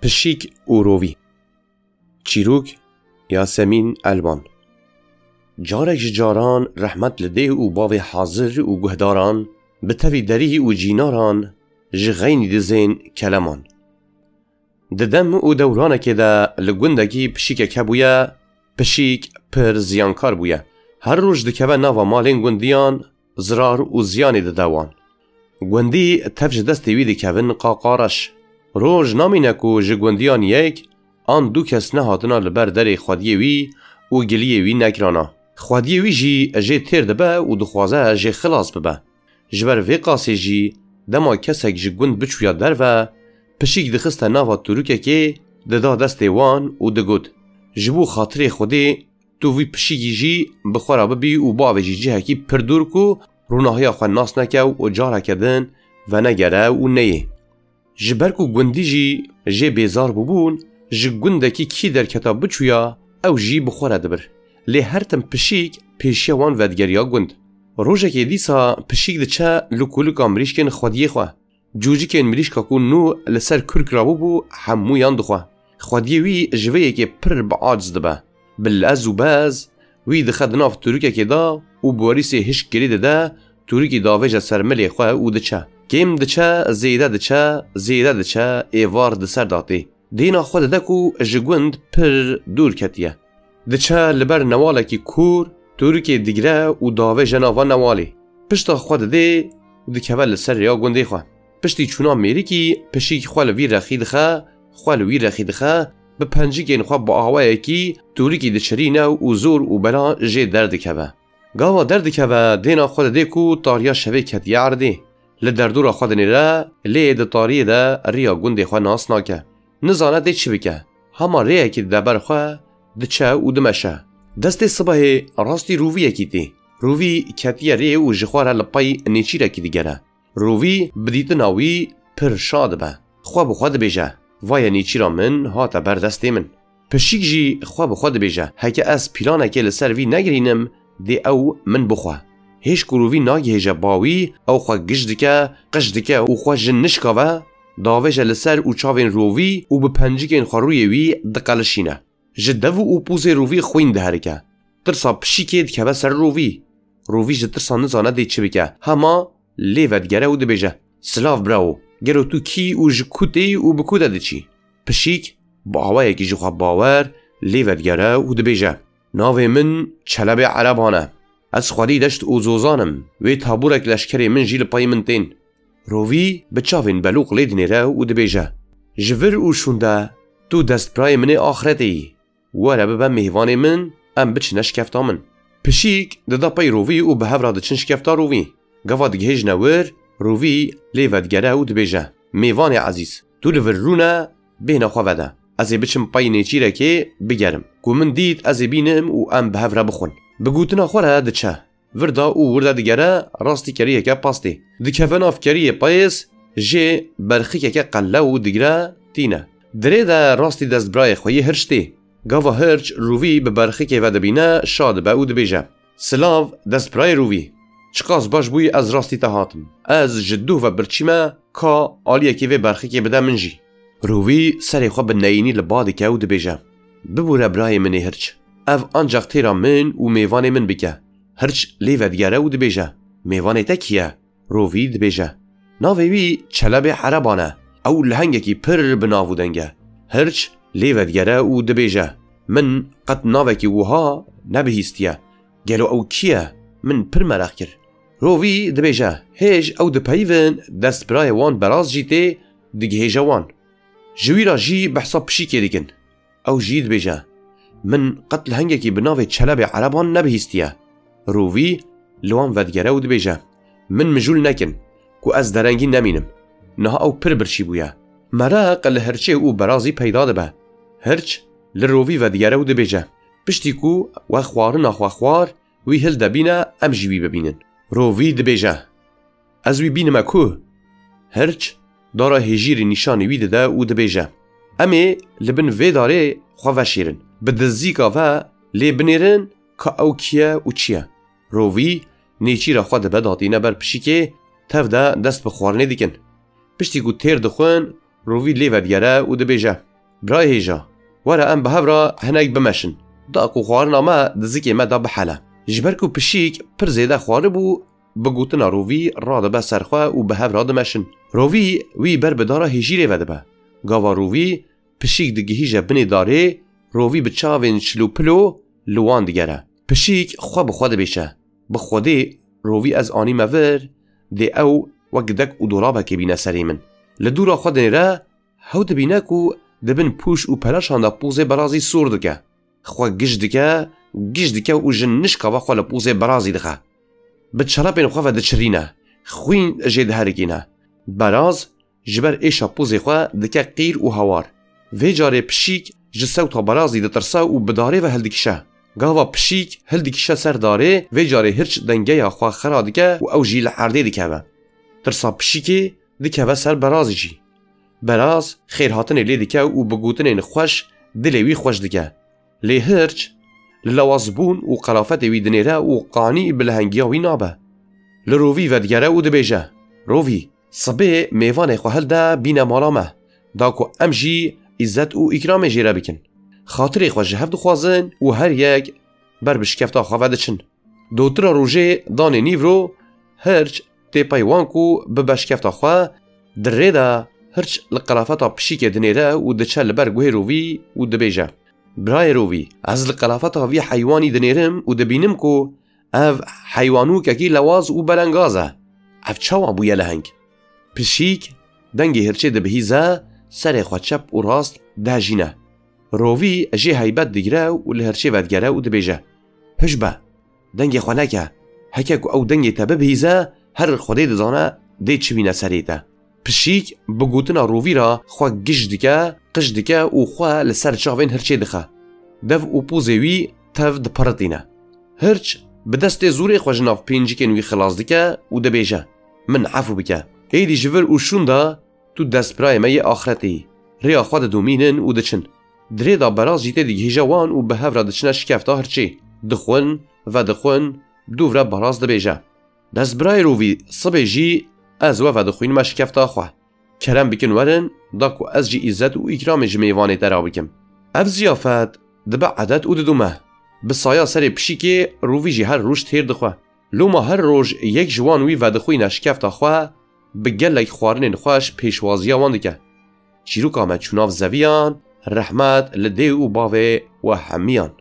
پشیک و روی. چیروک یاسمین البان. جارک جاران رحمت لده و باو حاضر و گهداران بتوی دری و جیناران جغین دزین کلمان. ددم و دورانه که ده لگوندگی پشیک کبویا پشیک پر زیانکار بویا. هر روز دکوه ناوا مالین گوندیان زرار و زیانی ددوان. گوندی تفج دستی وی دکوین قاقارش. روز نامینه که جگوندیان یک آن دو کس نهاتنا لبر در خودیه وی و گلیه وی نکرانا. خودیه وی جی جه تیر دبه و دخوازه جه خلاص ببه. جبر وی قاسی جی دما کسک جگوند بچویا در و پشیک دخست ناوا تروکه که ددا دست وان و دگود. جبو خاطر خودی تو وی پشیکی جی بخورا ببی و باوی جی جه کی پردور کو روناهی خواه ناس نکه و جاره کدن و نگره و نیه. جبرکو گوندی جی جه بیزار ببون جه گوندکی کی در کتاب بچویا او جی بخوره دبر. لی هر تم پشیک پیشی وان ودگریا گوند. روژه که دیسا پشیک ده چه لکولکا مریشکن خودیه خواه. جوجی که مریشکا کن نو لسر کرک رابو بو همویان دخواه. خودیه وی جویه که پر بعاجز دبه. بالعز و باز وی دخد ناف تروکه که دا و بواریسی هش گریده ده تروکی داویجه سرملی خواه او ده چه. کم دچه زیده دچه ایوار دسر داتی. دینا خود دکو جگوند پر دور کتیه. دچه لبر نواله کی کور توری دیگره و داوه جناوان نوالی. پشتا خود ده دکول سر ریا گنده خواه. پشتی چونا میری کی پشیک خواه لوی رخید خواه به پنجی که انخواه با آوائه کی توری کی دچرینه و زور و بلا جه درد که. گاوا درد که دینا خود ده کو تاریا شوه کتیه عرده. لدردورا خود نیره لی ده تاریه ده ریا گنده خواه ناس ناکه. نزانه ده چی بکه؟ هما ریه که ده برخواه ده چه و ده مشه. دست صبح راستی رووی یکی تی. رووی کتیه ریه و جخواره لپای نیچی را که دیگره. رووی بدیت ناوی پر شاد به. خواه بخواد بیجه. وای نیچی را من هاته بر دستی من. پشیک جی خواه بخواد بیجه. هکه از پیلانه که لسر وی نگرینم ده او من بخواه. هیچ کروی ناگهیجه باوی او خواه قشدکه و خواه جنشکا و داویجه لسر او چاوین رووی و به پنجیکین خواروی وی دقلشینه. جدو و پوز رووی خوین ده هرکه. ترسا پشیکید که به سر رووی جه ترسا نزانه دی چه بکه. هما لیودگره و ده بیجه. سلاف براو. گرو تو کی و جکوتی و بکوده ده چی. پشیک با آوائه که جخواه باور لیودگره و ده بیجه. ناوی من چلب عربانه. از خودی دشت او زوزانم وی تابورک لشکری من جیل پای من تین. رووی بچاوین بلوق لیدنی را و دبیجه. جور او شونده تو دست برای من آخرتی. واره ببه مهوان من ام بچ نشکفتا من. پشیک ددا پای رووی و به هفراده چن شکفتا رووی. گواد گهیج نور رووی لیودگره و دبیجه. مهوان عزیز تو لور رونه بین خواهده. از بچم پای نیچی را که بگرم. که من دید از بینم و ام به هفره بخون. بگوتنا خوره ده چه وردا او وردا دیگره راستی کریه که پاستی دکفن افکریه پایس جه برخی که قله و دیگره تینه دره ده راستی دست برای خویی هرشتی گاوا هرچ رووی به برخی که وده بینه شاد به او دبیجه سلاو دست برای رووی چقاس باش بوی از راستی تهاتم از جدو و برچیمه که آلیه که وی برخی که بده منجی رووی سری خواه به نینی لبادی که او دبیجه ببوره برای منی هرچ اف آنجاق تیرا من و میوان من بکه. هرچ لیودگره و دبیجه. میوان تکیه. رووی دبیجه. ناوی وی چلب عربانه. او لهنگه کی پر بناو دنگه. هرچ لیودگره و دبیجه. من قد ناوی کی وها نبهیستیه. گلو او کیه من پر مرخ کر. رووی دبیجه. هیج او دپایون دست برای وان براز جیته دگه هیجه وان. جوی را جی بحثا پشیکه دیگن. او جی دبیجه. من قتل هنگی بناوی چلب عربان نبهیستیه. رووی لوان ودگره و دبیجه. من مجول نکن که از درنگی نمینم. نها او پر برشی بویه. مراق لهرچه او برازی پیدا دبه. هرچ لرووی ودگره و دبیجه. پشتی کو و خوارن خوار وی هل دبینه ام جیوی ببینن. رووی دبیجه. از وی بینم اکو. هرچ دارا هجیر نشانی وی دده و دبیجه. امی لبن وی داره خواه وشیرن. بدزیکا و لی بنیرن که او کیه و چیه. رووی نیچی را خواه ده بداتینه بر پشیکه تف ده دست بخوارنه دیکن. پشتی که تیر دخون رووی لی ودگره و ده بیجه. برای هیجا وره ام به هفرا هنگ بمشن داکو خوارنا ما دزیکی ما دا بحله جبرکو پشیک پر زیده خواره بو بگوتنا رووی راده به سرخواه و به هفرا دمشن رووی وی بر بدارا هیجیره وده به گاوا رووی پشیک دگی هیجا بنی داره رووی به چاوین شلو پلو لوان دیگره پشیک خواه بخواه بیشه بخواده رووی از آنی مور دی او وقدک و دولابه که بینه سری من لدورا خواه دنیره هاو دبینه کو دبن پوش و پلاشان دا پوزه برازی سور دکه خواه گش دکه و جن نشکا و خواه لپوزه برازی دکه بچلا بین خواه و دچرینه خوین جید هرگینه براز جبر ایشا پوزه خواه دکه قیر و هوار وی جاره پشیک جسو تا برازی دترسا و بداره و هلدکشه گاوا پشیک هلدکشه سر داره وی جاره هرچ دنگه یا خواه خرا دکه و او جی لحرده دکه و ترسا پشیکه دکه و سر برازی جی براز خیر هاتن لی دکه و بگوتن خوش دلوی خوش دکه لی هرچ لوازبون و قلافت وی دنیره و قانی بلهنگیاوی نابه لرووی ودگره و دبیجه رووی صبه میوان خواه ده بین مالامه داکو امجی عزت و اکرام جیره بکن خاطر خواه جهف دخوازن و هر یک بر بشکفتا خواه دچن دوتر روژه دان نیورو هرچ تی پیوانکو ببشکفتا خواه دره ده هرچ لقلافتا پشیک دنیره و دچه لبرگوه رووی و دبیجه برای رووی از لقلافتا وی حیوانی دنیرم و دبینم کو او حیوانو که لواز و بلنگازه اف چاوا بویه لهنگ پشیک دنگی هرچه دبهیزه سر خواه چپ و راست ده جینه رووی اجی حیبت دگره و لهرچه ودگره و دبیجه هشبه دنگی خواه نکه هکه او دنگی تبه بهیزه هر خوده دزانه ده چوینه سری ده پشیک بگوتنا رووی را خواه گش دکه قش دکه و خواه لسر چاوین هرچه دخه دف و پوزوی تف دپردینه هرچ به دست زوری خواه جناف پینجی وی خلاص دکه و دبیجه من عفو بکه ایدی جور و شونده تو دست برای می آخرتی ریا خواه دومینن و دچن دره دا براز جیته دیگه جوان و به هفره دچنه شکفتا هرچه دخون و دخون دوره براز دبیجه دست برای رووی صبح جی از و دخوین ما شکفتا خواه کرم بکن ورن داکو از جی عزت و اکرام جمیوانه درا بکم اف زیافت دبع عدد و ددومه بسایا سر پشیکه رووی جی هر روش تیر دخواه لوما هر روش یک جوانوی و دخوین شکفتا خواه بگلک خوارن خوش پیشوازی واندکه چیروک آمد چوناف زویان رحمت لده و باوه و همیان